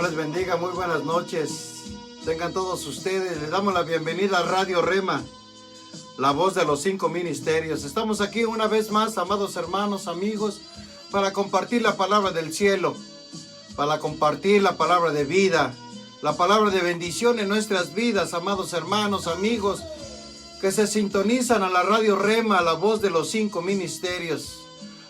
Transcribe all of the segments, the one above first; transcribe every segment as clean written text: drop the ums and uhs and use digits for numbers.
Dios les bendiga, muy buenas noches. Tengan todos ustedes, les damos la bienvenida a Radio Rema, la voz de los 5 ministerios. Estamos aquí una vez más, amados hermanos, amigos, para compartir la palabra del cielo, para compartir la palabra de vida, la palabra de bendición en nuestras vidas, amados hermanos, amigos, que se sintonizan a la Radio Rema, la voz de los 5 ministerios.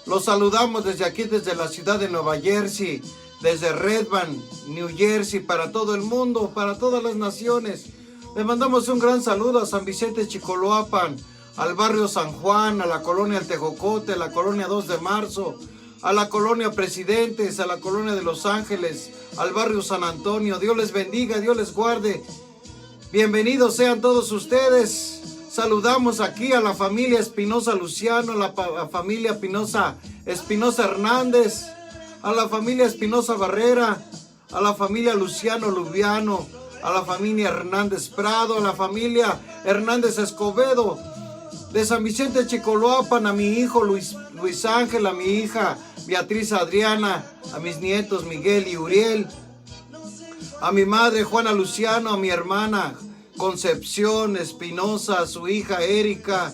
Los saludamos desde aquí, desde la ciudad de Nueva Jersey, desde Redmond, New Jersey, para todo el mundo, para todas las naciones. Les mandamos un gran saludo a San Vicente Chicoloapan, al barrio San Juan, a la colonia El Tejocote, a la colonia 2 de Marzo, a la colonia Presidentes, a la colonia de Los Ángeles, al barrio San Antonio. Dios les bendiga, Dios les guarde. Bienvenidos sean todos ustedes. Saludamos aquí a la familia Espinosa Luciano, a la familia Espinosa Hernández, a la familia Espinosa Barrera, a la familia Luciano Lubiano, a la familia Hernández Prado, a la familia Hernández Escobedo, de San Vicente Chicoloapan, a mi hijo Luis Ángel, a mi hija Beatriz Adriana, a mis nietos Miguel y Uriel, a mi madre Juana Luciano, a mi hermana Concepción Espinosa, a su hija Erika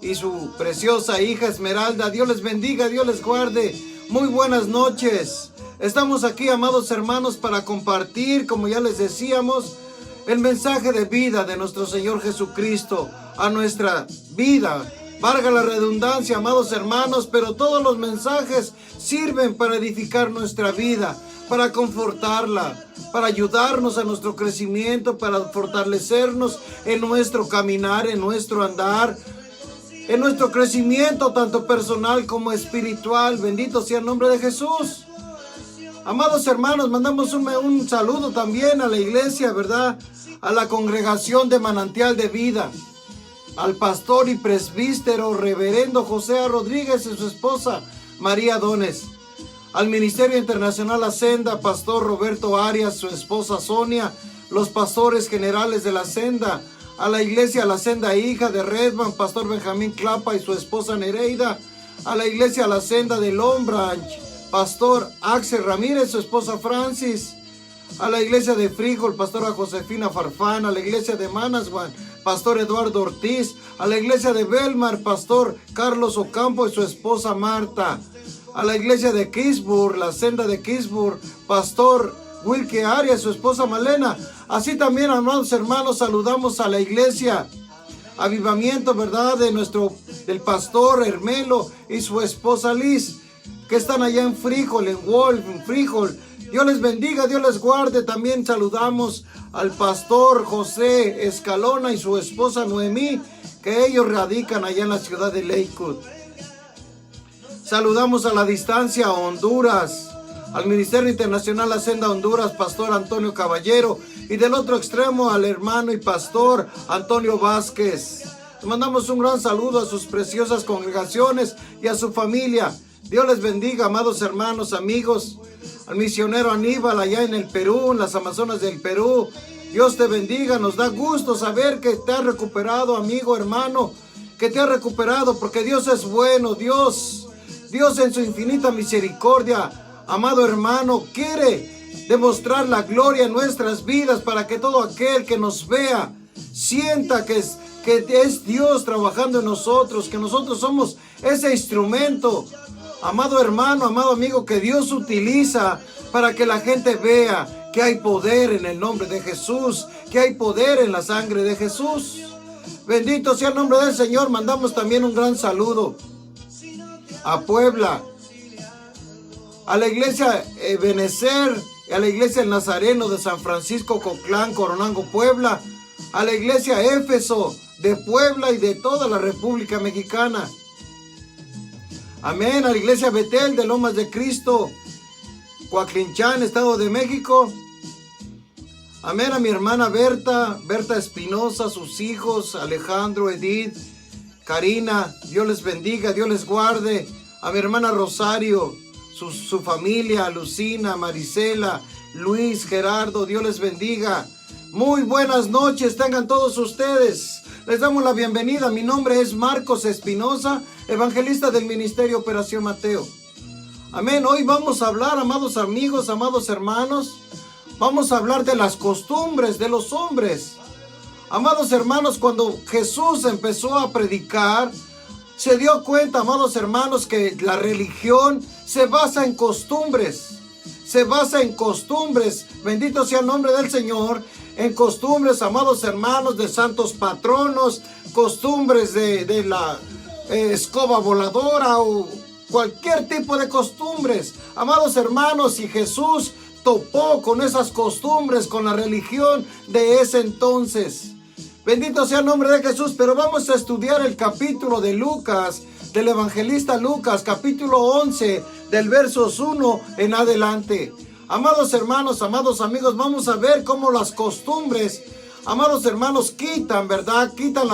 y su preciosa hija Esmeralda. Dios les bendiga, Dios les guarde. Muy buenas noches. Estamos aquí, amados hermanos, para compartir, como ya les decíamos, el mensaje de vida de nuestro Señor Jesucristo a nuestra vida. Valga la redundancia, amados hermanos, pero todos los mensajes sirven para edificar nuestra vida, para confortarla, para ayudarnos a nuestro crecimiento, para fortalecernos en nuestro caminar, en nuestro andar, en nuestro crecimiento tanto personal como espiritual. Bendito sea el nombre de Jesús. Amados hermanos, mandamos un saludo también a la iglesia, ¿verdad? A la congregación de Manantial de Vida, al pastor y presbítero reverendo José Rodríguez y su esposa María Dones, al Ministerio Internacional La Senda, pastor Roberto Arias, su esposa Sonia, los pastores generales de La Senda, a la iglesia La Senda Hija de Redmond, pastor Benjamín Clapa y su esposa Nereida, a la iglesia La Senda de Long Branch, pastor Axel Ramírez, su esposa Francis, a la iglesia de Frijol, pastora Josefina Farfán, a la iglesia de Manaswan, pastor Eduardo Ortiz, a la iglesia de Belmar, pastor Carlos Ocampo y su esposa Marta, a la iglesia de Kisburg, la senda de Kisburg, pastor Wilke Arias, su esposa Malena. Así también, amados hermanos, saludamos a la iglesia Avivamiento, ¿verdad? Del pastor Hermelo y su esposa Liz, que están allá en Frijol, en Wolf, en Frijol. Dios les bendiga, Dios les guarde. También saludamos al pastor José Escalona y su esposa Noemí, que ellos radican allá en la ciudad de Lakewood. Saludamos a la distancia a Honduras, al Ministerio Internacional La Senda Honduras, pastor Antonio Caballero, y del otro extremo al hermano y pastor Antonio Vázquez. Le mandamos un gran saludo a sus preciosas congregaciones y a su familia. Dios les bendiga, amados hermanos, amigos. Al misionero Aníbal allá en el Perú, en las Amazonas del Perú. Dios te bendiga, nos da gusto saber que te has recuperado, amigo, hermano, que te has recuperado, porque Dios es bueno. Dios en su infinita misericordia, amado hermano, quiere demostrar la gloria en nuestras vidas para que todo aquel que nos vea sienta que es Dios trabajando en nosotros, que nosotros somos ese instrumento, amado hermano, amado amigo, que Dios utiliza para que la gente vea que hay poder en el nombre de Jesús, que hay poder en la sangre de Jesús. Bendito sea el nombre del Señor. Mandamos también un gran saludo a Puebla, a la iglesia Benecer, a la iglesia El Nazareno de San Francisco Coclán, Coronango, Puebla, a la iglesia Éfeso de Puebla y de toda la República Mexicana. Amén. A la iglesia Betel de Lomas de Cristo, Coaclinchán, Estado de México. Amén. A mi hermana Berta Espinosa, sus hijos Alejandro, Edith, Karina. Dios les bendiga, Dios les guarde. A mi hermana Rosario, su familia, Lucina, Marisela, Luis, Gerardo. Dios les bendiga. Muy buenas noches tengan todos ustedes. Les damos la bienvenida. Mi nombre es Marcos Espinosa, evangelista del Ministerio Operación Mateo. Amén. Hoy vamos a hablar, amados amigos, amados hermanos. vamos a hablar de las costumbres de los hombres. Amados hermanos, cuando Jesús empezó a predicar, se dio cuenta, amados hermanos, que la religión se basa en costumbres. Se basa en costumbres, bendito sea el nombre del Señor, en costumbres, amados hermanos, de santos patronos, costumbres de la escoba voladora o cualquier tipo de costumbres. Amados hermanos, y Jesús topó con esas costumbres, con la religión de ese entonces. Bendito sea el nombre de Jesús, pero vamos a estudiar el capítulo de Lucas, del evangelista Lucas, capítulo 11, del versos 1 en adelante. Amados hermanos, amados amigos, vamos a ver cómo las costumbres, amados hermanos, quitan, ¿verdad? Quitan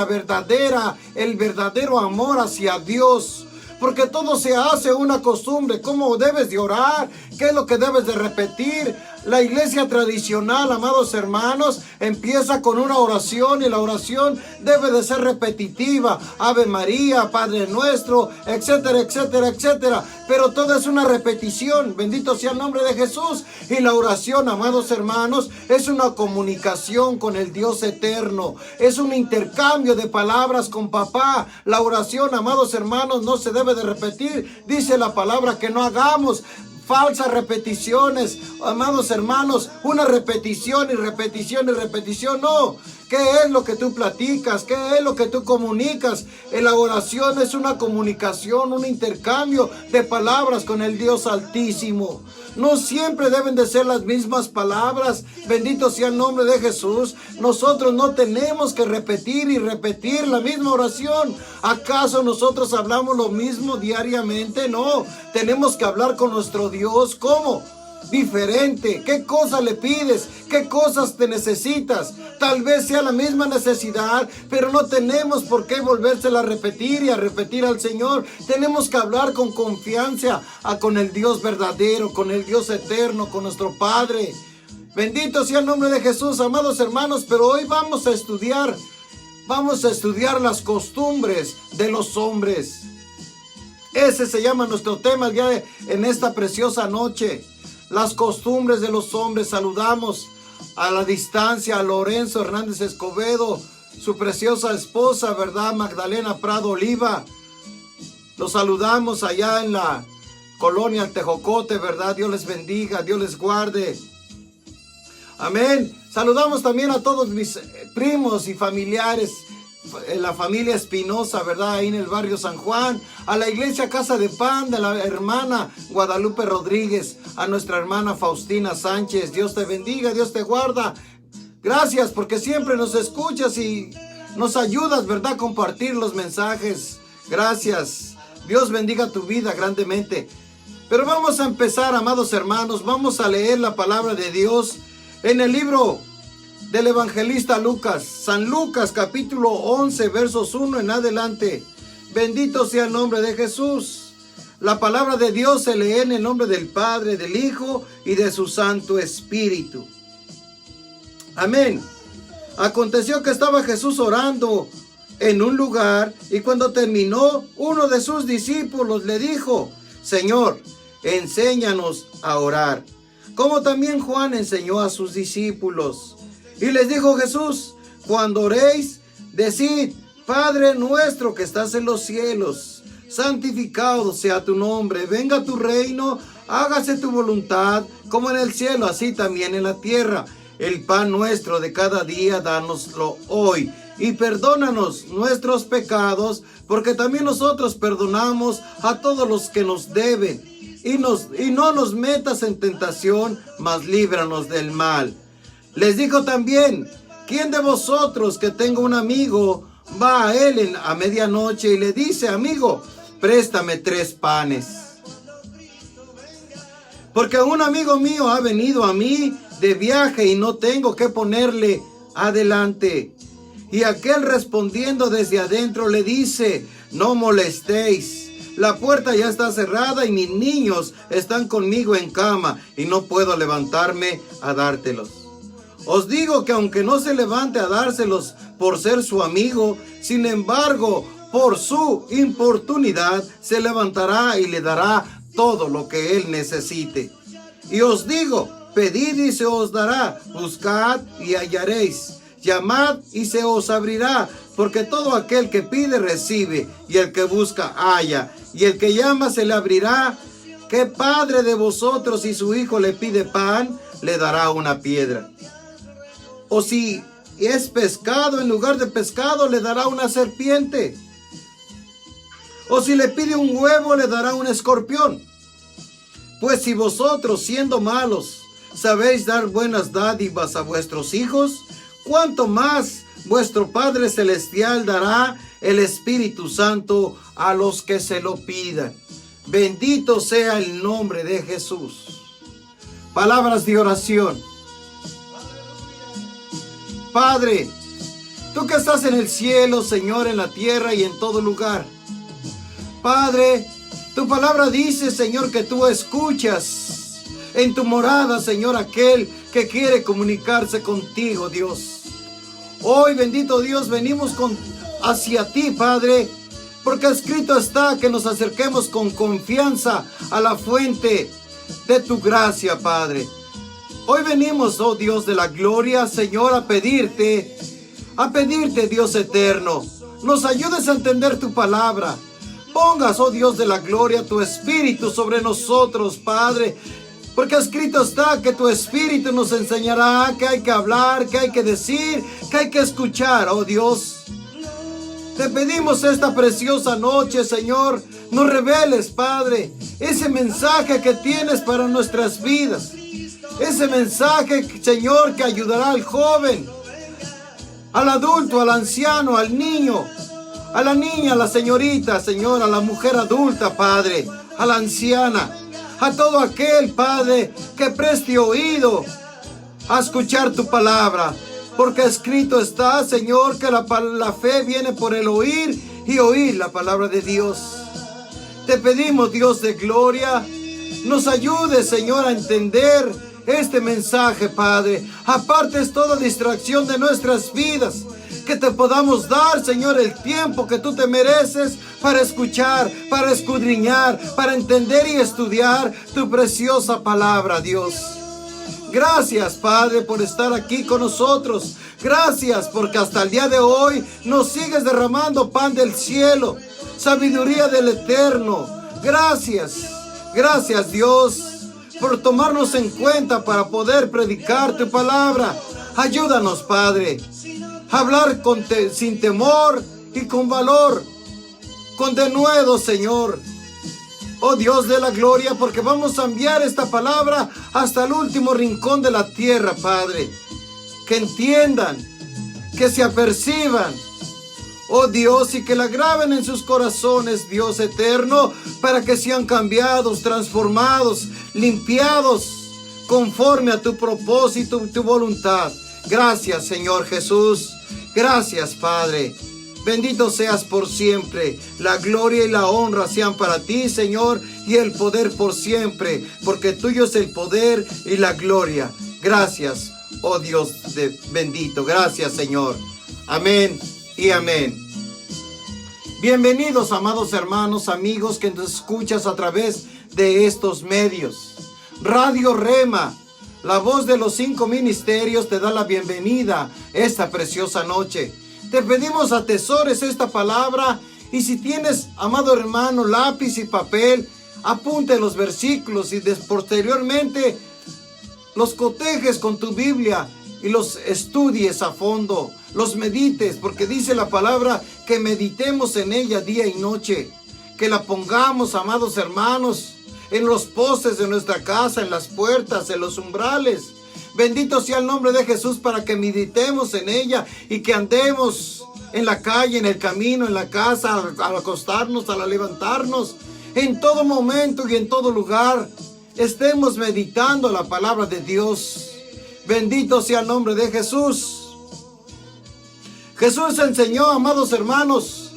el verdadero amor hacia Dios. Porque todo se hace una costumbre. ¿Cómo debes de orar? ¿Qué es lo que debes de repetir? La iglesia tradicional, amados hermanos, empieza con una oración y la oración debe de ser repetitiva. Ave María, Padre Nuestro, etcétera, etcétera, etcétera. Pero todo es una repetición. Bendito sea el nombre de Jesús. Y la oración, amados hermanos, es una comunicación con el Dios eterno. Es un intercambio de palabras con papá. La oración, amados hermanos, no se debe de repetir. Dice la palabra que no hagamos falsas repeticiones, amados hermanos, una repetición y repetición y repetición, no. ¿Qué es lo que tú platicas? ¿Qué es lo que tú comunicas? La oración es una comunicación, un intercambio de palabras con el Dios Altísimo. No siempre deben de ser las mismas palabras. Bendito sea el nombre de Jesús. Nosotros no tenemos que repetir y repetir la misma oración. ¿Acaso nosotros hablamos lo mismo diariamente? No. Tenemos que hablar con nuestro Dios. ¿Cómo? Diferente. ¿Qué cosas le pides? ¿Qué cosas te necesitas? Tal vez sea la misma necesidad, pero no tenemos por qué volvérsela a repetir y a repetir al Señor. Tenemos que hablar con confianza con el Dios verdadero, con el Dios eterno, con nuestro Padre. Bendito sea el nombre de Jesús, amados hermanos, pero hoy vamos a estudiar las costumbres de los hombres. Ese se llama nuestro tema en esta preciosa noche. Las costumbres de los hombres. Saludamos a la distancia a Lorenzo Hernández Escobedo, su preciosa esposa, ¿verdad? Magdalena Prado Oliva. Los saludamos allá en la colonia El Tejocote, ¿verdad? Dios les bendiga, Dios les guarde. Amén. Saludamos también a todos mis primos y familiares, la familia Espinosa, ¿verdad? Ahí en el barrio San Juan, a la iglesia Casa de Pan de la hermana Guadalupe Rodríguez, a nuestra hermana Faustina Sánchez. Dios te bendiga, Dios te guarda. Gracias porque siempre nos escuchas y nos ayudas, ¿verdad? A compartir los mensajes. Gracias. Dios bendiga tu vida grandemente. Pero vamos a empezar, amados hermanos, vamos a leer la palabra de Dios en el libro del evangelista Lucas, San Lucas capítulo 11 versos 1 en adelante. Bendito sea el nombre de Jesús. La palabra de Dios se lee en el nombre del Padre, del Hijo y de su Santo Espíritu. Amén. Aconteció que estaba Jesús orando en un lugar y cuando terminó, uno de sus discípulos le dijo: Señor, enséñanos a orar, como también Juan enseñó a sus discípulos. Y les dijo Jesús: cuando oréis, decid: Padre nuestro que estás en los cielos, santificado sea tu nombre, venga tu reino, hágase tu voluntad, como en el cielo, así también en la tierra. El pan nuestro de cada día, dánoslo hoy, y perdónanos nuestros pecados, porque también nosotros perdonamos a todos los que nos deben. Y no nos metas en tentación, mas líbranos del mal. Les dijo también: ¿quién de vosotros que tenga un amigo va a él a medianoche y le dice: amigo, préstame 3 panes? Porque un amigo mío ha venido a mí de viaje y no tengo que ponerle adelante. Y aquel respondiendo desde adentro le dice: no molestéis, la puerta ya está cerrada y mis niños están conmigo en cama y no puedo levantarme a dártelos. Os digo que aunque no se levante a dárselos por ser su amigo, sin embargo, por su importunidad se levantará y le dará todo lo que él necesite. Y os digo Pedid y se os dará, buscad y hallaréis, llamad y se os abrirá, porque todo aquel que pide recibe, y el que busca halla, y el que llama se le abrirá. ¿Qué padre de vosotros, si su hijo le pide pan, le dará una piedra? O si es pescado, en lugar de pescado le dará una serpiente? O si le pide un huevo, le dará un escorpión. Pues si vosotros, siendo malos, sabéis dar buenas dádivas a vuestros hijos, ¿cuánto más vuestro Padre Celestial dará el Espíritu Santo a los que se lo pidan? Bendito sea el nombre de Jesús. Palabras de oración. Padre, tú que estás en el cielo, Señor, en la tierra y en todo lugar. Padre, tu palabra dice, Señor, que tú escuchas en tu morada, Señor, aquel que quiere comunicarse contigo, Dios. Hoy, bendito Dios, venimos hacia ti, Padre, porque escrito está que nos acerquemos con confianza a la fuente de tu gracia, Padre. Hoy venimos, oh Dios de la gloria, Señor, a pedirte, Dios eterno, nos ayudes a entender tu palabra. Pongas, oh Dios de la gloria, tu espíritu sobre nosotros, Padre, porque escrito está que tu espíritu nos enseñará que hay que hablar, que hay que decir, que hay que escuchar, oh Dios. Te pedimos esta preciosa noche, Señor, nos reveles, Padre, ese mensaje que tienes para nuestras vidas. Ese mensaje, Señor, que ayudará al joven, al adulto, al anciano, al niño, a la niña, a la señorita, Señor, a la mujer adulta, Padre, a la anciana, a todo aquel, Padre, que preste oído a escuchar tu palabra. Porque escrito está, Señor, que la fe viene por el oír y oír la palabra de Dios. Te pedimos, Dios de gloria, nos ayude, Señor, a entender este mensaje, Padre. Apartes toda distracción de nuestras vidas, que te podamos dar, Señor, el tiempo que tú te mereces para escuchar, para escudriñar, para entender y estudiar tu preciosa palabra, Dios. Gracias, Padre, por estar aquí con nosotros. Gracias porque hasta el día de hoy nos sigues derramando pan del cielo, sabiduría del Eterno. Gracias, gracias, Dios, por tomarnos en cuenta para poder predicar tu palabra. Ayúdanos, Padre, a hablar sin temor y con valor, con denuedo, Señor. Oh Dios de la gloria, porque vamos a enviar esta palabra hasta el último rincón de la tierra, Padre. Que entiendan, que se aperciban, oh Dios, y que la graben en sus corazones, Dios eterno, para que sean cambiados, transformados, limpiados, conforme a tu propósito y tu voluntad. Gracias, Señor Jesús. Gracias, Padre. Bendito seas por siempre. La gloria y la honra sean para ti, Señor, y el poder por siempre, porque tuyo es el poder y la gloria. Gracias, oh Dios bendito. Gracias, Señor. Amén y amén. Bienvenidos, amados hermanos, amigos que nos escuchas a través de estos medios. Radio Rema, la voz de los 5 ministerios, te da la bienvenida esta preciosa noche. Te pedimos atesores esta palabra, y si tienes, amado hermano, lápiz y papel, apunte los versículos y posteriormente los cotejes con tu Biblia y los estudies a fondo, los medites, porque dice la palabra que meditemos en ella día y noche, que la pongamos, amados hermanos, en los postes de nuestra casa, en las puertas, en los umbrales. Bendito sea el nombre de Jesús, para que meditemos en ella y que andemos en la calle, en el camino, en la casa, al acostarnos, al levantarnos, en todo momento y en todo lugar, estemos meditando la palabra de Dios. Bendito sea el nombre de Jesús. Jesús enseñó, amados hermanos,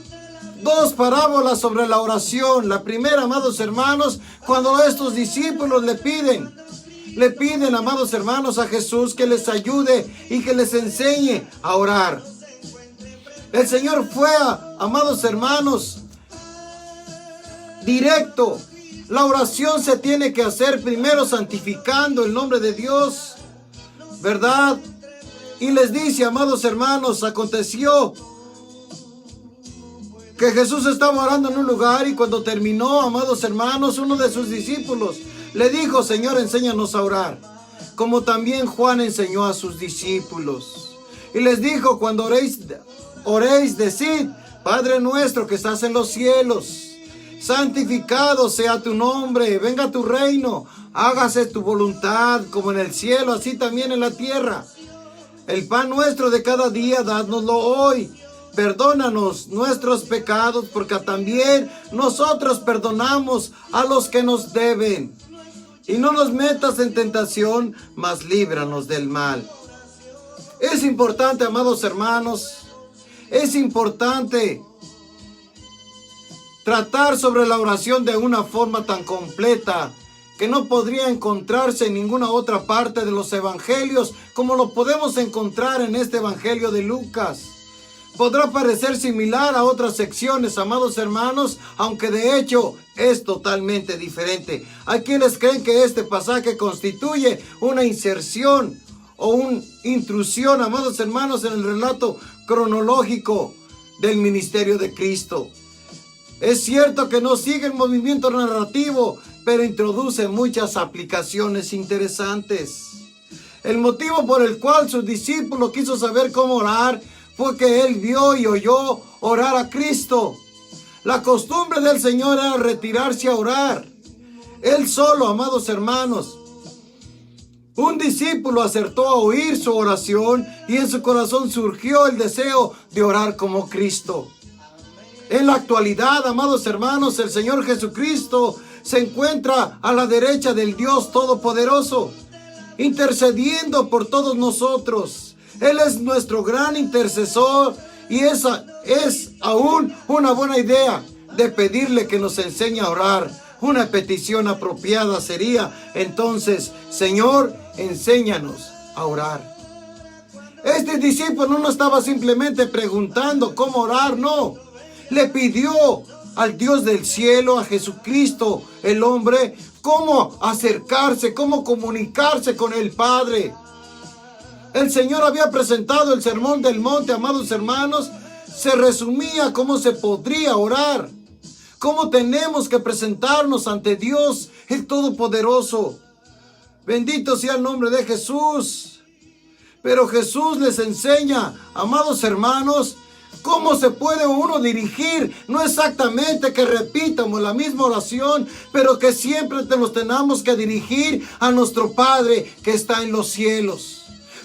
2 parábolas sobre la oración. La primera, amados hermanos, cuando estos discípulos le piden, amados hermanos, a Jesús que les ayude y que les enseñe a orar. El Señor fue, amados hermanos, directo La oración se tiene que hacer primero santificando el nombre de Dios, ¿verdad? Y les dice, amados hermanos, aconteció que Jesús estaba orando en un lugar y cuando terminó, amados hermanos, uno de sus discípulos le dijo, Señor, enséñanos a orar, como también Juan enseñó a sus discípulos. Y les dijo, cuando oréis, decid, Padre nuestro que estás en los cielos, santificado sea tu nombre, venga tu reino, hágase tu voluntad como en el cielo, así también en la tierra. El pan nuestro de cada día, dádnoslo hoy. Perdónanos nuestros pecados, porque también nosotros perdonamos a los que nos deben. Y no nos metas en tentación, mas líbranos del mal. Es importante, amados hermanos, es importante tratar sobre la oración de una forma tan completa que no podría encontrarse en ninguna otra parte de los evangelios como lo podemos encontrar en este evangelio de Lucas. Podrá parecer similar a otras secciones, amados hermanos, aunque de hecho es totalmente diferente. Hay quienes creen que este pasaje constituye una inserción o una intrusión, amados hermanos, en el relato cronológico del ministerio de Cristo. Es cierto que no sigue el movimiento narrativo, pero introduce muchas aplicaciones interesantes. El motivo por el cual su discípulo quiso saber cómo orar fue que él vio y oyó orar a Cristo. La costumbre del Señor era retirarse a orar. Él solo, amados hermanos. Un discípulo acertó a oír su oración y en su corazón surgió el deseo de orar como Cristo. En la actualidad, amados hermanos, el Señor Jesucristo se encuentra a la derecha del Dios Todopoderoso, intercediendo por todos nosotros. Él es nuestro gran intercesor y esa es aún una buena idea de pedirle que nos enseñe a orar. Una petición apropiada sería entonces, Señor, enséñanos a orar. Este discípulo no estaba simplemente preguntando cómo orar, no. Le pidió al Dios del cielo, a Jesucristo, el hombre, cómo acercarse, cómo comunicarse con el Padre. El Señor había presentado el Sermón del Monte, amados hermanos. Se resumía cómo se podría orar, cómo tenemos que presentarnos ante Dios, el Todopoderoso. Bendito sea el nombre de Jesús. Pero Jesús les enseña, amados hermanos, ¿cómo se puede uno dirigir? No exactamente que repitamos la misma oración, pero que siempre nos tenemos que dirigir a nuestro Padre que está en los cielos.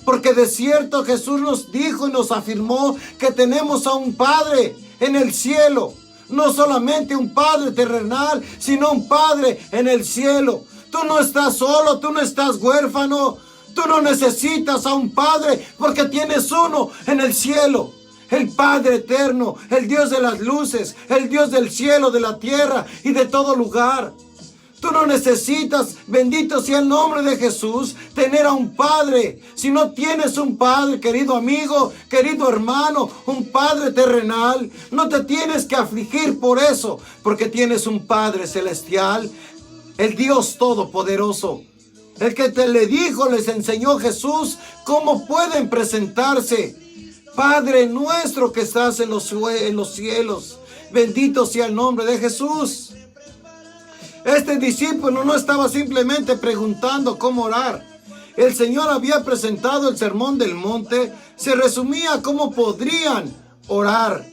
Porque de cierto Jesús nos dijo y nos afirmó que tenemos a un Padre en el cielo. No solamente un Padre terrenal, sino un Padre en el cielo. Tú no estás solo, tú no estás huérfano. Tú no necesitas a un Padre porque tienes uno en el cielo. El Padre eterno, el Dios de las luces, el Dios del cielo, de la tierra y de todo lugar. Tú no necesitas, bendito sea el nombre de Jesús, tener a un Padre. Si no tienes un Padre, querido amigo, querido hermano, un Padre terrenal, no te tienes que afligir por eso, porque tienes un Padre celestial, el Dios Todopoderoso. El que te le dijo, les enseñó Jesús cómo pueden presentarse. Padre nuestro que estás en los cielos, bendito sea el nombre de Jesús. Este discípulo no estaba simplemente preguntando cómo orar. El Señor había presentado el Sermón del Monte, se resumía cómo podrían orar.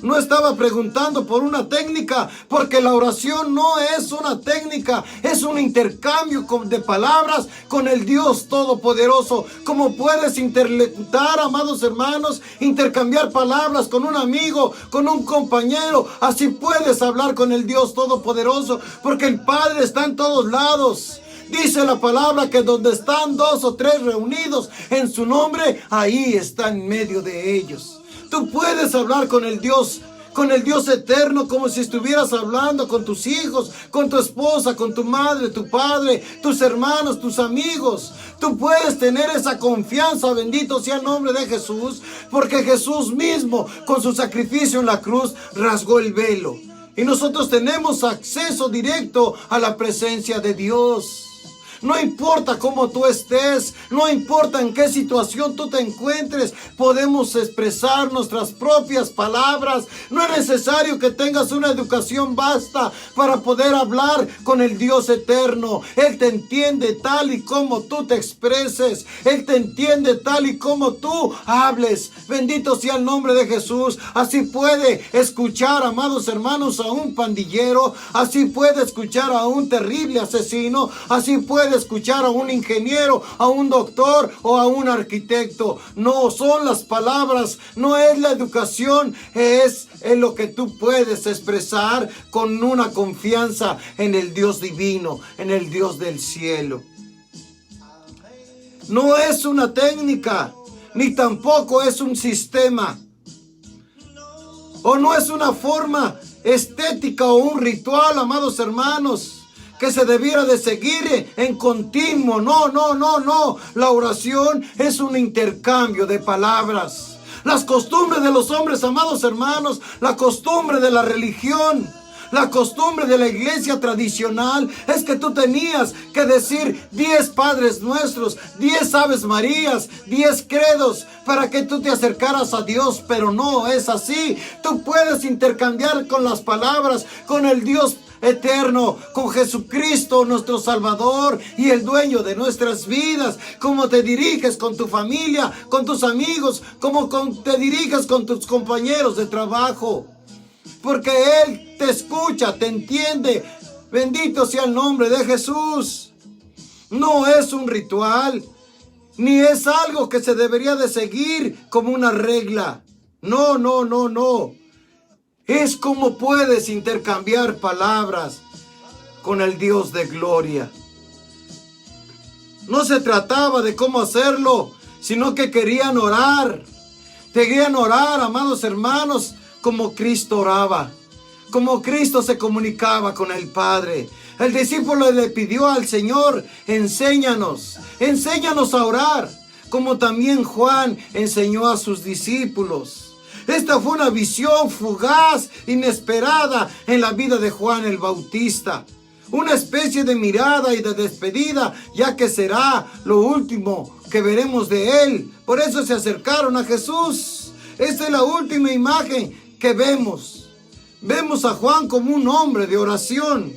No estaba preguntando por una técnica, porque la oración no es una técnica, es un intercambio de palabras con el Dios Todopoderoso. Como puedes intentar, amados hermanos, intercambiar palabras con un amigo, con un compañero, así puedes hablar con el Dios Todopoderoso, porque el Padre está en todos lados. Dice la palabra que donde están 2 o 3 reunidos en su nombre, ahí está en medio de ellos. Tú puedes hablar con el Dios eterno, como si estuvieras hablando con tus hijos, con tu esposa, con tu madre, tu padre, tus hermanos, tus amigos. Tú puedes tener esa confianza, bendito sea el nombre de Jesús, porque Jesús mismo, con su sacrificio en la cruz, rasgó el velo. Y nosotros tenemos acceso directo a la presencia de Dios. No importa cómo tú estés, no importa en qué situación tú te encuentres, podemos expresar nuestras propias palabras. No es necesario que tengas una educación vasta para poder hablar con el Dios eterno. Él te entiende tal y como tú te expreses. Él te entiende tal y como tú hables. Bendito sea el nombre de Jesús. Así puede escuchar, amados hermanos, a un pandillero. Así puede escuchar a un terrible asesino. Así puede escuchar a un ingeniero, a un doctor o a un arquitecto. No son las palabras, no es la educación, es en lo que tú puedes expresar con una confianza en el Dios divino, en el Dios del cielo. No es una técnica, ni tampoco es un sistema, o no es una forma estética o un ritual, amados hermanos, que se debiera de seguir en continuo. No. La oración es un intercambio de palabras. Las costumbres de los hombres, amados hermanos, la costumbre de la religión, la costumbre de la iglesia tradicional es que tú tenías que decir 10 Padres Nuestros, 10 Aves Marías, 10 credos para que tú te acercaras a Dios, pero no es así. Tú puedes intercambiar con las palabras, con el Dios eterno, con Jesucristo nuestro Salvador y el dueño de nuestras vidas. Cómo te diriges con tu familia, con tus amigos, cómo te diriges con tus compañeros de trabajo, porque Él te escucha, te entiende. Bendito sea el nombre de Jesús. No es un ritual, ni es algo que se debería de seguir como una regla. No. Es como puedes intercambiar palabras con el Dios de gloria. No se trataba de cómo hacerlo, sino que querían orar. Querían orar, amados hermanos, como Cristo oraba, como Cristo se comunicaba con el Padre. El discípulo le pidió al Señor: enséñanos a orar, como también Juan enseñó a sus discípulos. Esta fue una visión fugaz, inesperada en la vida de Juan el Bautista. Una especie de mirada y de despedida, ya que será lo último que veremos de él. Por eso se acercaron a Jesús. Esta es la última imagen que vemos. Vemos a Juan como un hombre de oración.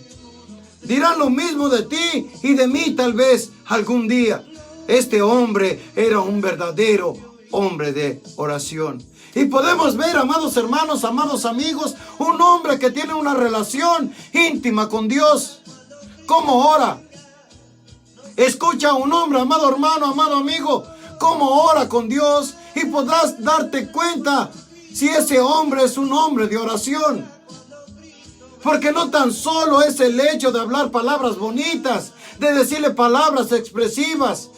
Dirán lo mismo de ti y de mí tal vez algún día. Este hombre era un verdadero hombre de oración. Y podemos ver, amados hermanos, amados amigos, un hombre que tiene una relación íntima con Dios. ¿Cómo ora? Escucha a un hombre, amado hermano, amado amigo, cómo ora con Dios, y podrás darte cuenta si ese hombre es un hombre de oración. Porque no tan solo es el hecho de hablar palabras bonitas, de decirle palabras expresivas,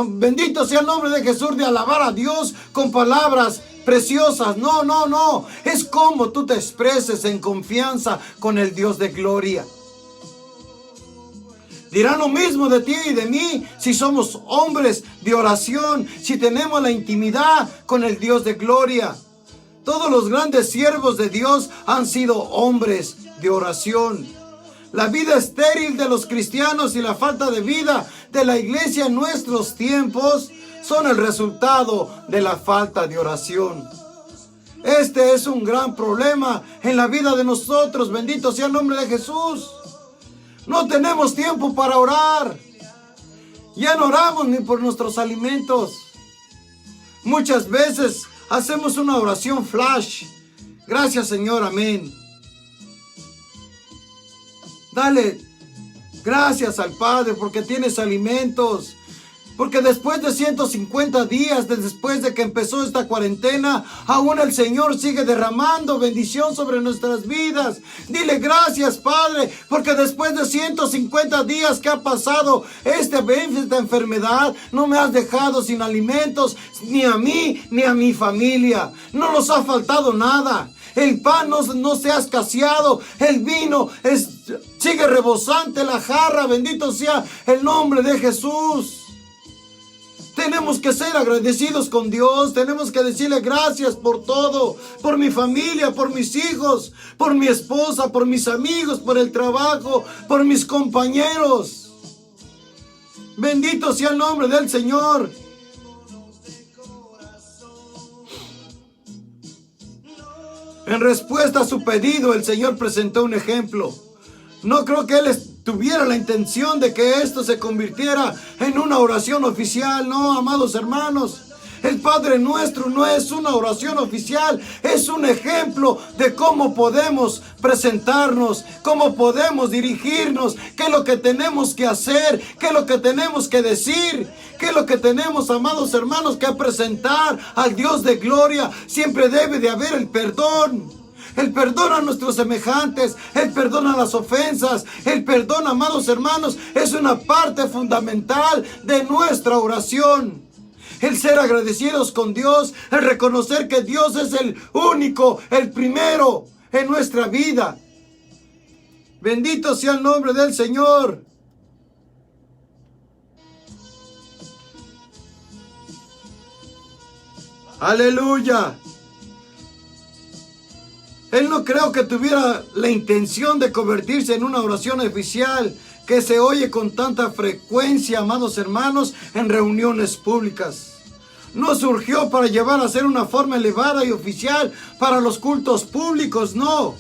bendito sea el nombre de Jesús, de alabar a Dios con palabras preciosas. No. Es como tú te expreses en confianza con el Dios de gloria. Dirán lo mismo de ti y de mí si somos hombres de oración, si tenemos la intimidad con el Dios de gloria. Todos los grandes siervos de Dios han sido hombres de oración. La vida estéril de los cristianos y la falta de vida de la iglesia en nuestros tiempos son el resultado de la falta de oración. Este es un gran problema en la vida de nosotros. Bendito sea el nombre de Jesús. No tenemos tiempo para orar. Ya no oramos ni por nuestros alimentos. Muchas veces hacemos una oración flash. Gracias, Señor, amén. Dale gracias al Padre porque tienes alimentos. Porque después de 150 días, después de que empezó esta cuarentena, aún el Señor sigue derramando bendición sobre nuestras vidas. Dile gracias, Padre, porque después de 150 días que ha pasado esta enfermedad, no me has dejado sin alimentos, ni a mí, ni a mi familia. No nos ha faltado nada. El pan no se ha escaseado, el vino sigue rebosante la jarra. Bendito sea el nombre de Jesús. Te Tenemos que ser agradecidos con Dios. Tenemos que decirle gracias por todo. Por mi familia, por mis hijos, por mi esposa, por mis amigos, por el trabajo, por mis compañeros. Bendito sea el nombre del Señor. En respuesta a su pedido, el Señor presentó un ejemplo. No creo que Él tuviera la intención de que esto se convirtiera en una oración oficial. No, amados hermanos. El Padre Nuestro no es una oración oficial. Es un ejemplo de cómo podemos presentarnos, cómo podemos dirigirnos, qué es lo que tenemos que hacer, qué es lo que tenemos que decir, qué es lo que tenemos, amados hermanos, que presentar al Dios de gloria. Siempre debe de haber el perdón. El perdón a nuestros semejantes, el perdón a las ofensas, el perdón, amados hermanos, es una parte fundamental de nuestra oración. El ser agradecidos con Dios, el reconocer que Dios es el único, el primero en nuestra vida. Bendito sea el nombre del Señor. Aleluya. Él no creo que tuviera la intención de convertirse en una oración oficial que se oye con tanta frecuencia, amados hermanos, en reuniones públicas. No surgió para llevar a ser una forma elevada y oficial para los cultos públicos, no,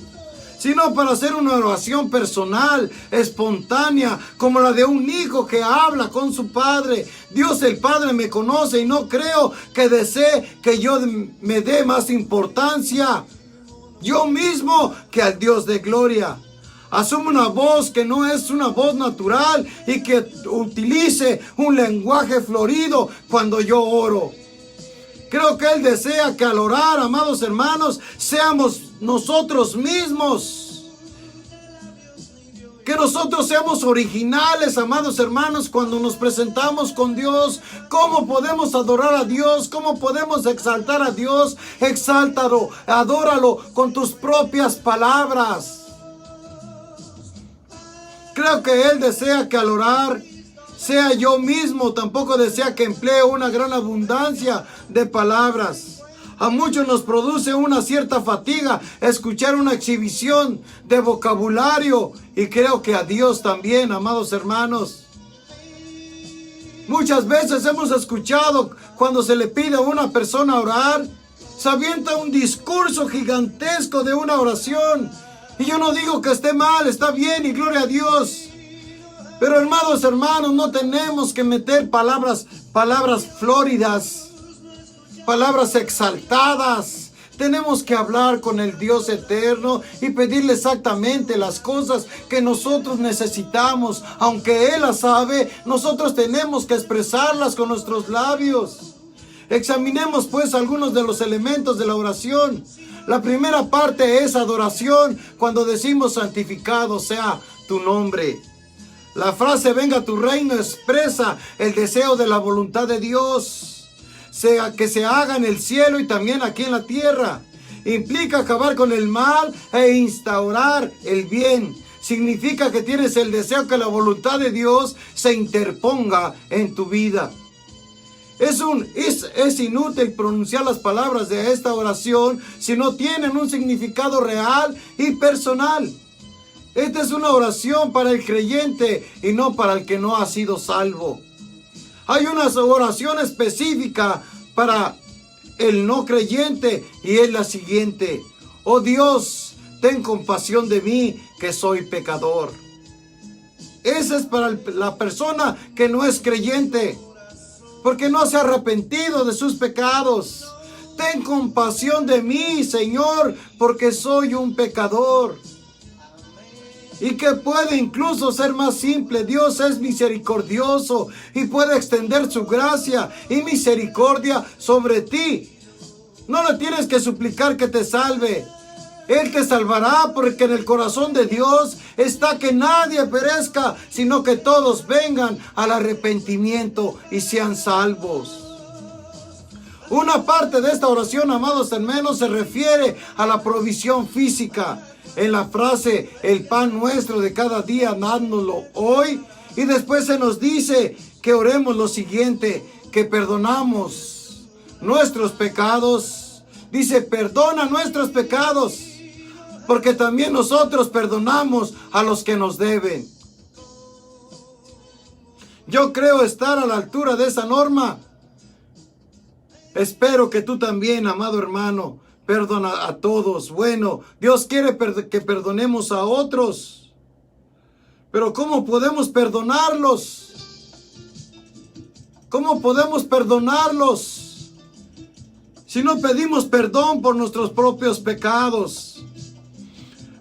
sino para hacer una oración personal, espontánea, como la de un hijo que habla con su padre. Dios el Padre me conoce y no creo que desee que yo me dé más importancia yo mismo que al Dios de gloria. Asume una voz que no es una voz natural y que utilice un lenguaje florido cuando yo oro. Creo que Él desea que al orar, amados hermanos, seamos nosotros mismos. Que nosotros seamos originales, amados hermanos, cuando nos presentamos con Dios. ¿Cómo podemos adorar a Dios? ¿Cómo podemos exaltar a Dios? Exáltalo, adóralo con tus propias palabras. Creo que Él desea que al orar sea yo mismo. Tampoco desea que emplee una gran abundancia de palabras. A muchos nos produce una cierta fatiga escuchar una exhibición de vocabulario. Y creo que a Dios también, amados hermanos. Muchas veces hemos escuchado cuando se le pide a una persona orar, se avienta un discurso gigantesco de una oración. Y yo no digo que esté mal, está bien y gloria a Dios. Pero amados hermanos, no tenemos que meter palabras floridas, palabras exaltadas. Tenemos que hablar con el Dios eterno y pedirle exactamente las cosas que nosotros necesitamos. Aunque Él las sabe, nosotros tenemos que expresarlas con nuestros labios. Examinemos pues algunos de los elementos de la oración. La primera parte es adoración, cuando decimos santificado sea tu nombre. La frase venga tu reino expresa el deseo de la voluntad de Dios. Sea que se haga en el cielo y también aquí en la tierra. Implica acabar con el mal e instaurar el bien. Significa que tienes el deseo que la voluntad de Dios se interponga en tu vida. Es inútil pronunciar las palabras de esta oración si no tienen un significado real y personal. Esta es una oración para el creyente y no para el que no ha sido salvo. Hay una oración específica para el no creyente y es la siguiente: oh Dios, ten compasión de mí que soy pecador. Esa es para la persona que no es creyente, porque no se ha arrepentido de sus pecados. Ten compasión de mí, Señor, porque soy un pecador. Y que puede incluso ser más simple. Dios es misericordioso y puede extender su gracia y misericordia sobre ti. No le tienes que suplicar que te salve. Él te salvará, porque en el corazón de Dios está que nadie perezca, sino que todos vengan al arrepentimiento y sean salvos. Una parte de esta oración, amados hermanos, se refiere a la provisión física. En la frase, el pan nuestro de cada día, dádnoslo hoy. Y después se nos dice que oremos lo siguiente: que perdonamos nuestros pecados. Dice, perdona nuestros pecados, porque también nosotros perdonamos a los que nos deben. Yo creo estar a la altura de esa norma. Espero que tú también, amado hermano, perdona a todos. Bueno, Dios quiere que perdonemos a otros. Pero ¿cómo podemos perdonarlos? ¿Cómo podemos perdonarlos si no pedimos perdón por nuestros propios pecados?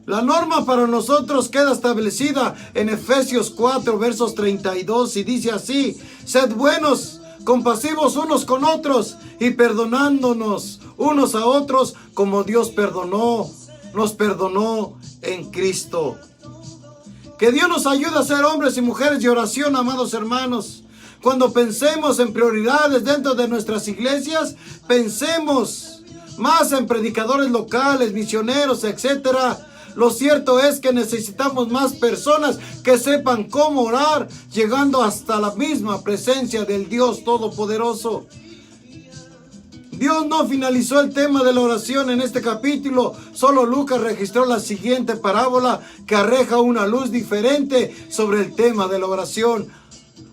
La norma para nosotros queda establecida en Efesios 4, versos 32, y dice así: sed buenos, compasivos unos con otros, y perdonándonos unos a otros, como Dios nos perdonó en Cristo. Que Dios nos ayude a ser hombres y mujeres de oración, amados hermanos. Cuando pensemos en prioridades dentro de nuestras iglesias, pensemos más en predicadores locales, misioneros, etcétera. Lo cierto es que necesitamos más personas que sepan cómo orar, llegando hasta la misma presencia del Dios Todopoderoso. Dios no finalizó el tema de la oración en este capítulo. Solo Lucas registró la siguiente parábola que arroja una luz diferente sobre el tema de la oración.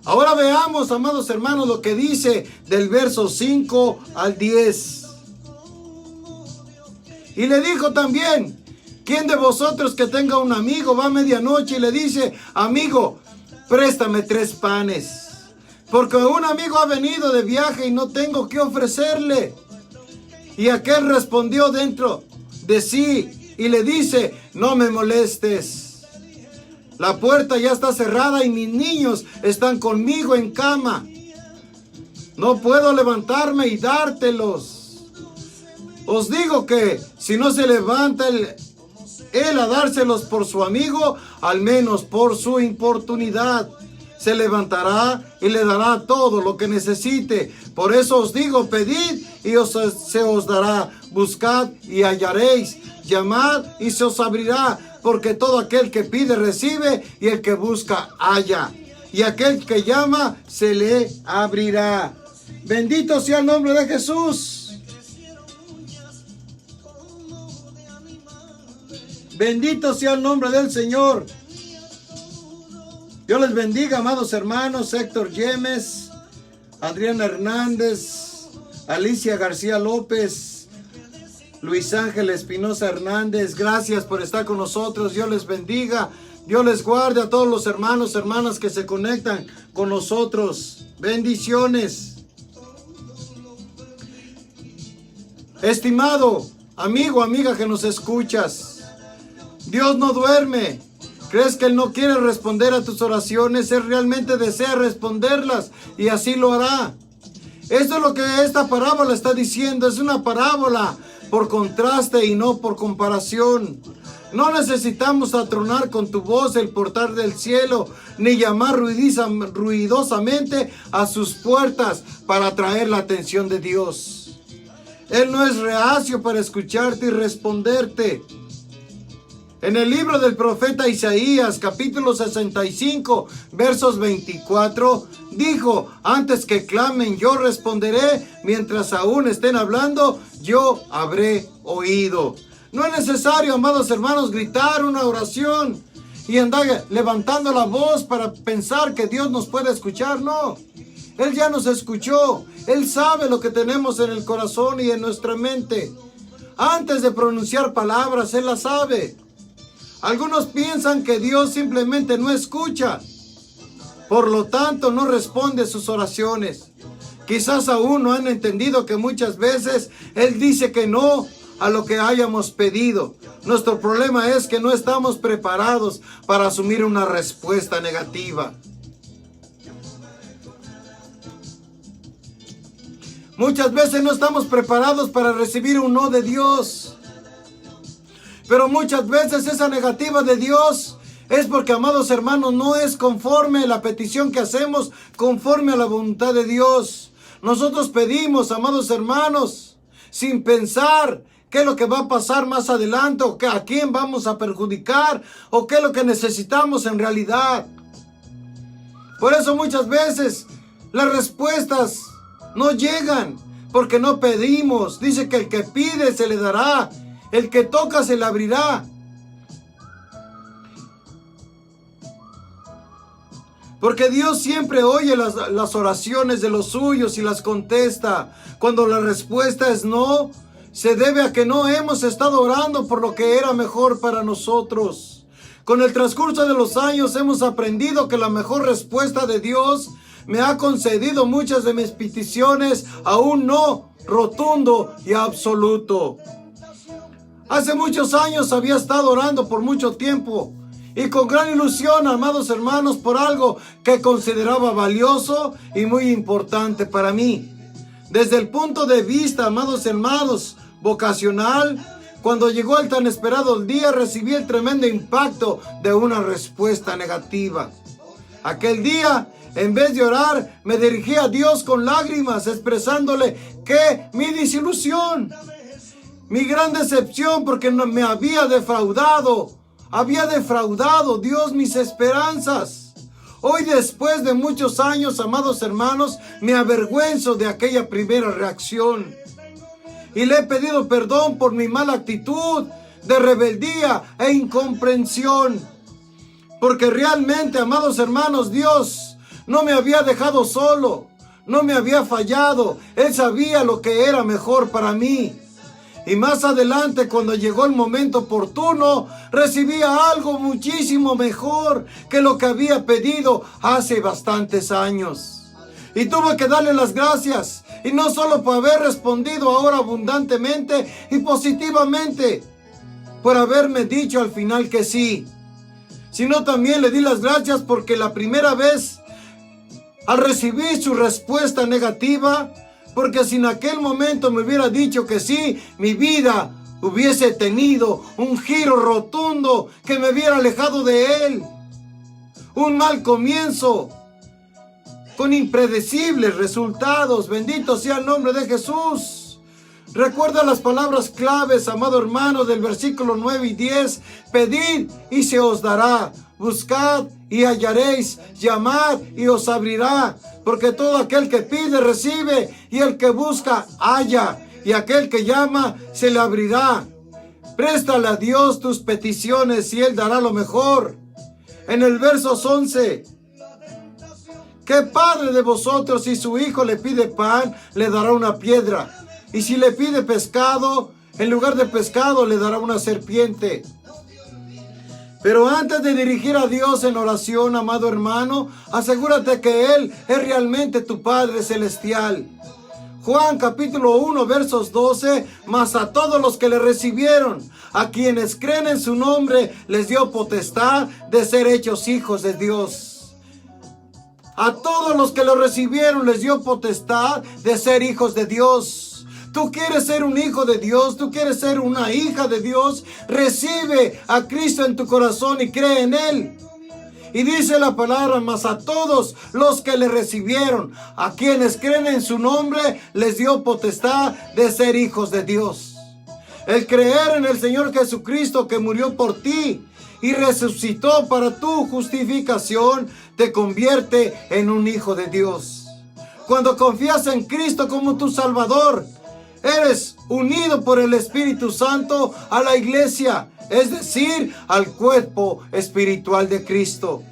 Ahora veamos, amados hermanos, lo que dice del verso 5 al 10. Y le dijo también: ¿quién de vosotros que tenga un amigo va a medianoche y le dice: amigo, préstame 3 panes? Porque un amigo ha venido de viaje y no tengo qué ofrecerle. Y aquel respondió dentro de sí y le dice: no me molestes. La puerta ya está cerrada y mis niños están conmigo en cama. No puedo levantarme y dártelos. Os digo que si no se levanta él a dárselos por su amigo, al menos por su importunidad, se levantará y le dará todo lo que necesite. Por eso os digo, pedid y se os dará, buscad y hallaréis, llamad y se os abrirá, porque todo aquel que pide recibe, y el que busca halla, y aquel que llama se le abrirá. Bendito sea el nombre de Jesús. Bendito sea el nombre del Señor. Dios les bendiga, amados hermanos. Héctor Yemes, Adriana Hernández, Alicia García López, Luis Ángel Espinosa Hernández, gracias por estar con nosotros. Dios les bendiga, Dios les guarde a todos los hermanos, hermanas que se conectan con nosotros. Bendiciones. Estimado amigo, amiga que nos escuchas, Dios no duerme. ¿Crees que Él no quiere responder a tus oraciones? Él realmente desea responderlas y así lo hará. Eso es lo que esta parábola está diciendo. Es una parábola por contraste y no por comparación. No necesitamos atronar con tu voz el portal del cielo, ni llamar ruidosamente a sus puertas para atraer la atención de Dios. Él no es reacio para escucharte y responderte. En el libro del profeta Isaías, capítulo 65, versos 24, dijo: antes que clamen, yo responderé, mientras aún estén hablando, yo habré oído. No es necesario, amados hermanos, gritar una oración y andar levantando la voz para pensar que Dios nos puede escuchar. No, Él ya nos escuchó. Él sabe lo que tenemos en el corazón y en nuestra mente. Antes de pronunciar palabras, Él las sabe. Algunos piensan que Dios simplemente no escucha, por lo tanto no responde sus oraciones. Quizás aún no han entendido que muchas veces Él dice que no a lo que hayamos pedido. Nuestro problema es que no estamos preparados para asumir una respuesta negativa. Muchas veces no estamos preparados para recibir un no de Dios. Pero muchas veces esa negativa de Dios es porque, amados hermanos, no es conforme la petición que hacemos, conforme a la voluntad de Dios. Nosotros pedimos, amados hermanos, sin pensar qué es lo que va a pasar más adelante, o a quién vamos a perjudicar, o qué es lo que necesitamos en realidad. Por eso muchas veces las respuestas No llegan porque no pedimos. Dice que el que pide se le dará, el que toca se le abrirá. Porque Dios siempre oye las oraciones de los suyos y las contesta. Cuando la respuesta es no, se debe a que no hemos estado orando por lo que era mejor para nosotros. Con el transcurso de los años hemos aprendido que la mejor respuesta de Dios me ha concedido muchas de mis peticiones a un no rotundo y absoluto. Hace muchos años había estado orando por mucho tiempo y con gran ilusión, amados hermanos, por algo que consideraba valioso y muy importante para mí. Desde el punto de vista, amados hermanos, vocacional, cuando llegó el tan esperado día, recibí el tremendo impacto de una respuesta negativa. Aquel día, en vez de orar, me dirigí a Dios con lágrimas, expresándole que mi desilusión, mi gran decepción, porque me había defraudado Dios mis esperanzas. Hoy, después de muchos años, amados hermanos, me avergüenzo de aquella primera reacción. Y le he pedido perdón por mi mala actitud de rebeldía e incomprensión. Porque realmente, amados hermanos, Dios no me había dejado solo, no me había fallado. Él sabía lo que era mejor para mí. Y más adelante, cuando llegó el momento oportuno, recibía algo muchísimo mejor que lo que había pedido hace bastantes años. Y tuve que darle las gracias, y no solo por haber respondido ahora abundantemente y positivamente, por haberme dicho al final que sí, sino también le di las gracias porque la primera vez, al recibir su respuesta negativa, porque si en aquel momento me hubiera dicho que sí, mi vida hubiese tenido un giro rotundo que me hubiera alejado de Él. Un mal comienzo con impredecibles resultados. Bendito sea el nombre de Jesús. Recuerda las palabras claves, amado hermano, del versículo 9 y 10. Pedid y se os dará. Buscad y hallaréis. Llamad y os abrirá. Porque todo aquel que pide recibe, y el que busca halla, y aquel que llama se le abrirá. Préstale a Dios tus peticiones y Él dará lo mejor. En el verso 11, ¿qué padre de vosotros, si su hijo le pide pan, le dará una piedra? Y si le pide pescado, en lugar de pescado le dará una serpiente. Pero antes de dirigir a Dios en oración, amado hermano, asegúrate que Él es realmente tu Padre Celestial. Juan capítulo 1 versos 12, mas a todos los que le recibieron, a quienes creen en su nombre, les dio potestad de ser hechos hijos de Dios. A todos los que lo recibieron les dio potestad de ser hijos de Dios. Tú quieres ser un hijo de Dios, tú quieres ser una hija de Dios, recibe a Cristo en tu corazón y cree en Él. Y dice la palabra, mas a todos los que le recibieron, a quienes creen en su nombre, les dio potestad de ser hijos de Dios. El creer en el Señor Jesucristo que murió por ti y resucitó para tu justificación, te convierte en un hijo de Dios. Cuando confías en Cristo como tu Salvador, eres unido por el Espíritu Santo a la iglesia, es decir, al cuerpo espiritual de Cristo.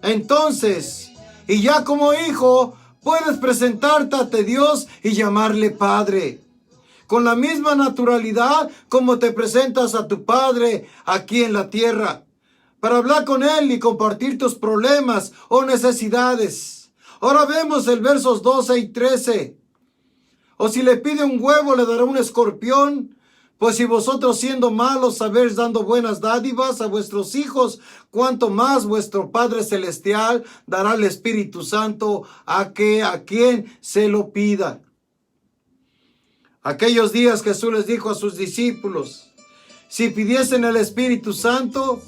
Entonces, y ya como hijo, puedes presentarte ante Dios y llamarle Padre, con la misma naturalidad como te presentas a tu Padre aquí en la tierra, para hablar con Él y compartir tus problemas o necesidades. Ahora vemos el versos 12 y 13. O si le pide un huevo, le dará un escorpión. Pues si vosotros siendo malos sabéis dando buenas dádivas a vuestros hijos, cuánto más vuestro Padre Celestial dará el Espíritu Santo a quien se lo pida. Aquellos días Jesús les dijo a sus discípulos, si pidiesen el Espíritu Santo,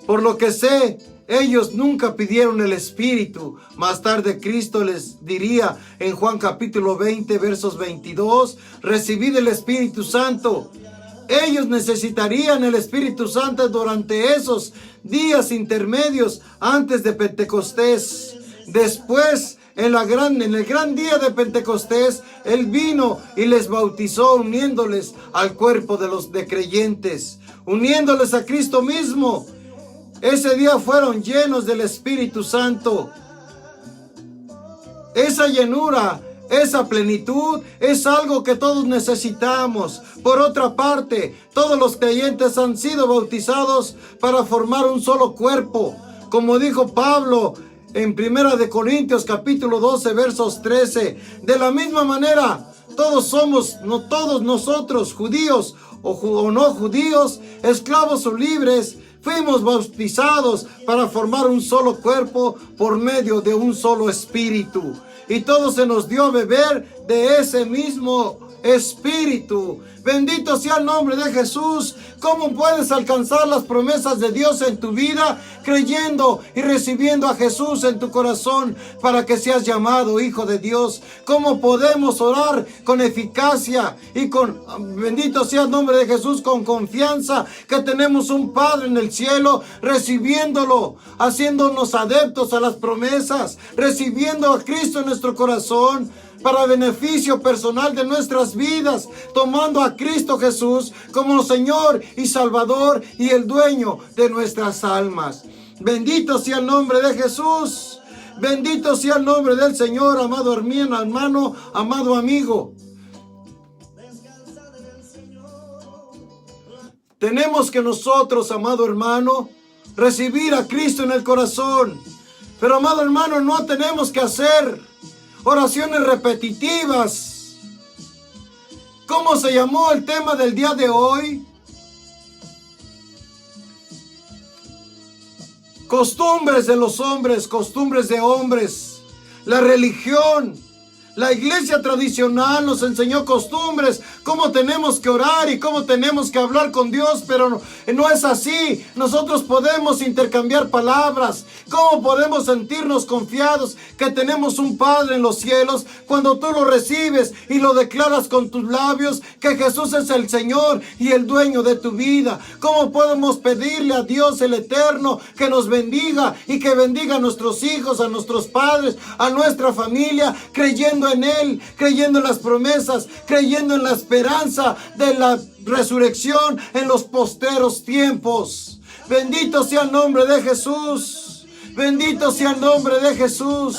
por lo que sé, ellos nunca pidieron el Espíritu. Más tarde Cristo les diría en Juan capítulo 20, versos 22, recibid el Espíritu Santo. Ellos necesitarían el Espíritu Santo durante esos días intermedios antes de Pentecostés. Después en el gran día de Pentecostés, Él vino y les bautizó, uniéndoles al cuerpo de creyentes, uniéndoles a Cristo mismo. Ese día fueron llenos del Espíritu Santo. Esa llenura, esa plenitud es algo que todos necesitamos. Por otra parte, todos los creyentes han sido bautizados para formar un solo cuerpo. Como dijo Pablo en 1 Corintios capítulo 12 versos 13, de la misma manera, todos nosotros, judíos o no judíos, esclavos o libres, fuimos bautizados para formar un solo cuerpo por medio de un solo espíritu. Y todo se nos dio a beber de ese mismo espíritu. Bendito sea el nombre de Jesús. ¿Cómo puedes alcanzar las promesas de Dios en tu vida? Creyendo y recibiendo a Jesús en tu corazón para que seas llamado hijo de Dios. ¿Cómo podemos orar con eficacia y bendito sea el nombre de Jesús, con confianza que tenemos un Padre en el cielo, recibiéndolo, haciéndonos adeptos a las promesas, recibiendo a Cristo en nuestro corazón para beneficio personal de nuestras vidas, tomando a Cristo Jesús como Señor y Salvador y el dueño de nuestras almas? Bendito sea el nombre de Jesús. Bendito sea el nombre del Señor, amado hermano, amado amigo. Tenemos que nosotros, amado hermano, recibir a Cristo en el corazón. Pero, amado hermano, no tenemos que hacer oraciones repetitivas. ¿Cómo se llamó el tema del día de hoy? Costumbres de los hombres, costumbres de hombres. La religión, la iglesia tradicional nos enseñó costumbres, cómo tenemos que orar y cómo tenemos que hablar con Dios, pero no es así. Nosotros podemos intercambiar palabras. ¿Cómo podemos sentirnos confiados que tenemos un Padre en los cielos cuando tú lo recibes y lo declaras con tus labios que Jesús es el Señor y el dueño de tu vida? ¿Cómo podemos pedirle a Dios el Eterno que nos bendiga y que bendiga a nuestros hijos, a nuestros padres, a nuestra familia, creyendo en Él, creyendo en las promesas, creyendo en la esperanza de la resurrección en los posteros tiempos? Bendito sea el nombre de Jesús. Bendito sea el nombre de Jesús.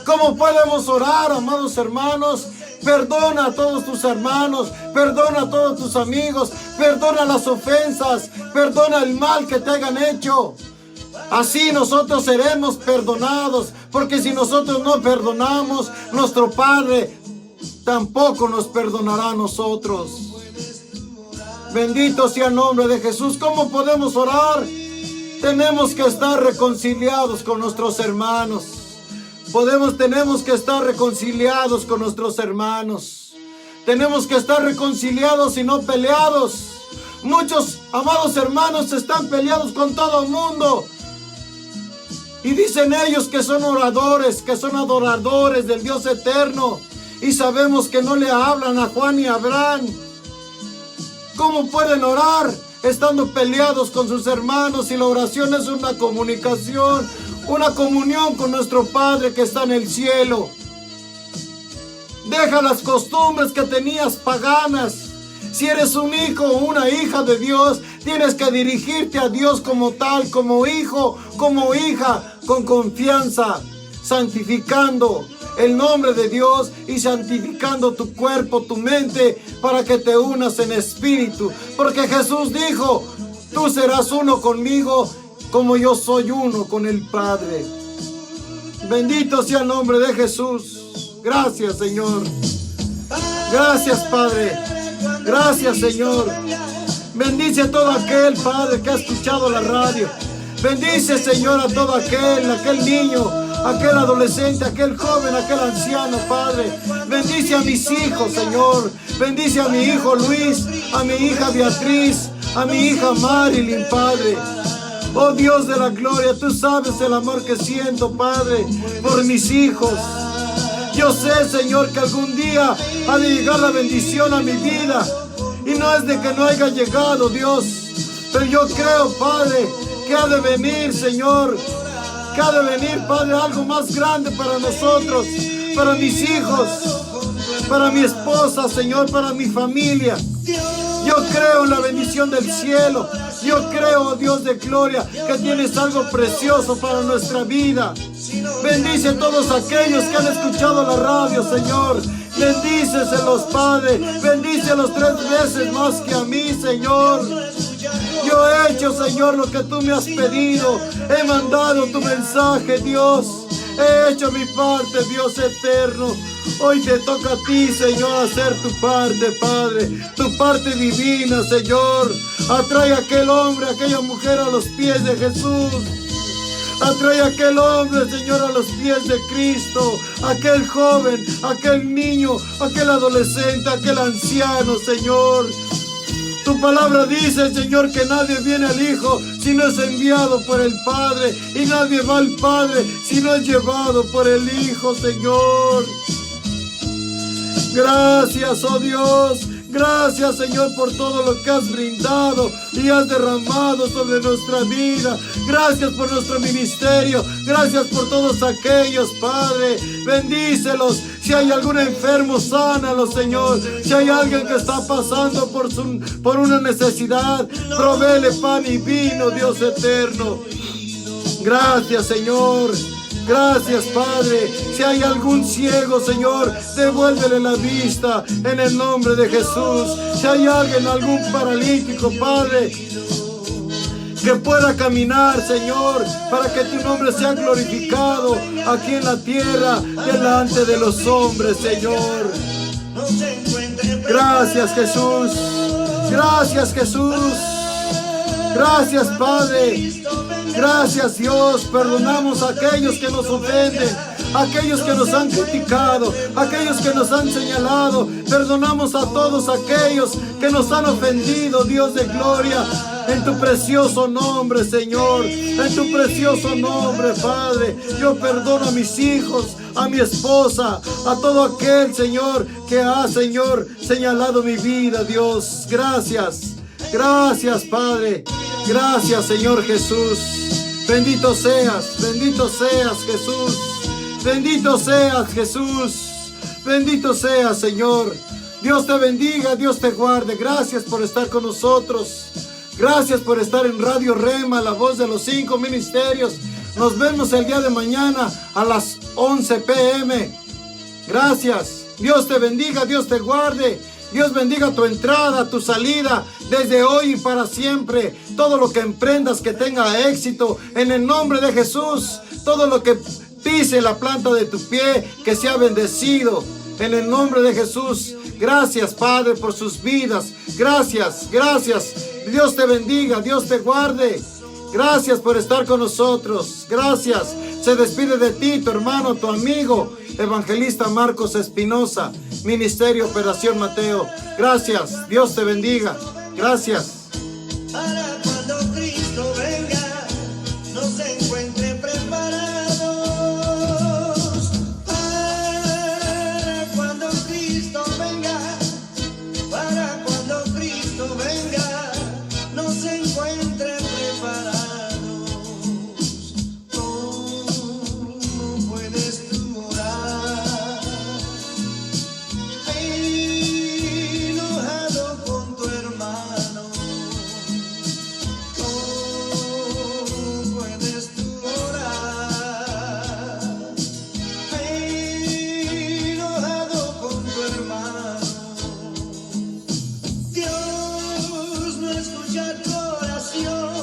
¿Cómo podemos orar, amados hermanos? Perdona a todos tus hermanos, perdona a todos tus amigos, perdona las ofensas, perdona el mal que te hayan hecho. Así nosotros seremos perdonados, porque si nosotros no perdonamos, nuestro Padre tampoco nos perdonará a nosotros. Bendito sea el nombre de Jesús. ¿Cómo podemos orar? Tenemos que estar reconciliados con nuestros hermanos. Tenemos que estar reconciliados con nuestros hermanos. Tenemos que estar reconciliados y no peleados. Muchos, amados hermanos, están peleados con todo el mundo. Y dicen ellos que son oradores, que son adoradores del Dios eterno. Y sabemos que no le hablan a Juan y a Abraham. ¿Cómo pueden orar estando peleados con sus hermanos? Y la oración es una comunicación, una comunión con nuestro Padre que está en el cielo. Deja las costumbres que tenías paganas. Si eres un hijo o una hija de Dios, tienes que dirigirte a Dios como tal, como hijo, como hija, con confianza, santificando el nombre de Dios y santificando tu cuerpo, tu mente, para que te unas en espíritu. Porque Jesús dijo, tú serás uno conmigo como yo soy uno con el Padre. Bendito sea el nombre de Jesús. Gracias, Señor. Gracias, Padre. Gracias, Señor. Bendice a todo aquel, Padre, que ha escuchado la radio. Bendice, Señor, a todo aquel niño, aquel adolescente, aquel joven, aquel anciano, Padre. Bendice a mis hijos, Señor. Bendice a mi hijo Luis, a mi hija Beatriz, a mi hija Marilyn, Padre. Oh Dios de la gloria, tú sabes el amor que siento, Padre, por mis hijos. Yo sé, Señor, que algún día ha de llegar la bendición a mi vida. Y no es de que no haya llegado, Dios. Pero yo creo, Padre, que ha de venir, Señor. que ha de venir, Padre, algo más grande para nosotros, para mis hijos, para mi esposa, Señor, para mi familia. Yo creo en la bendición del cielo. Yo creo, Dios de gloria, que tienes algo precioso para nuestra vida. Bendice a todos aquellos que han escuchado la radio, Señor. Bendíceselos, Padre. Bendícelos 3 veces más que a mí, Señor. Yo he hecho, Señor, lo que tú me has pedido. He mandado tu mensaje, Dios. He hecho mi parte, Dios eterno. Hoy te toca a ti, Señor, hacer tu parte, Padre. Tu parte divina, Señor. Atrae a aquel hombre, a aquella mujer a los pies de Jesús. Atrae a aquel hombre, Señor, a los pies de Cristo. Aquel joven, aquel niño, aquel adolescente, aquel anciano, Señor. Tu palabra dice, Señor, que nadie viene al Hijo si no es enviado por el Padre. Y nadie va al Padre si no es llevado por el Hijo, Señor. Gracias, oh Dios. Gracias, Señor, por todo lo que has brindado y has derramado sobre nuestra vida. Gracias por nuestro ministerio. Gracias por todos aquellos, Padre. Bendícelos. Si hay algún enfermo, sánalo, Señor. Si hay alguien que está pasando por una necesidad, provéele pan y vino, Dios eterno. Gracias, Señor. Gracias, Padre. Si hay algún ciego, Señor, devuélvele la vista en el nombre de Jesús. Si hay alguien, algún paralítico, Padre, que pueda caminar, Señor, para que tu nombre sea glorificado aquí en la tierra, delante de los hombres, Señor. Gracias, Jesús. Gracias, Jesús. Gracias, Padre. Gracias, Dios. Perdonamos a aquellos que nos ofenden, a aquellos que nos han criticado, a aquellos que nos han señalado. Perdonamos a todos aquellos que nos han ofendido, Dios de gloria. En tu precioso nombre, Señor. En tu precioso nombre, Padre. Yo perdono a mis hijos, a mi esposa, a todo aquel, Señor, que ha, Señor, señalado mi vida, Dios. Gracias. Gracias, Padre. Gracias, Señor Jesús. Bendito seas, Jesús. Bendito seas, Jesús. Bendito seas, Señor. Dios te bendiga, Dios te guarde. Gracias por estar con nosotros. Gracias por estar en Radio Rema, la voz de los 5 ministerios. Nos vemos el día de mañana a las 11 p.m. Gracias. Dios te bendiga, Dios te guarde. Dios bendiga tu entrada, tu salida, desde hoy y para siempre. Todo lo que emprendas que tenga éxito en el nombre de Jesús. Todo lo que pise la planta de tu pie, que sea bendecido en el nombre de Jesús. Gracias, Padre, por sus vidas. Gracias, gracias. Dios te bendiga, Dios te guarde. Gracias por estar con nosotros. Gracias. Se despide de ti, tu hermano, tu amigo, Evangelista Marcos Espinosa, Ministerio Operación Mateo. Gracias. Dios te bendiga. Gracias. Para cuando Cristo venga, nos encuentre preparados. Para cuando Cristo venga, para cuando Cristo venga, nos encuentre preparados. ¿Cómo puedes tú orar enojado con tu hermano? ¿Cómo puedes tú orar enojado con tu hermano? Dios no escucha tu oración.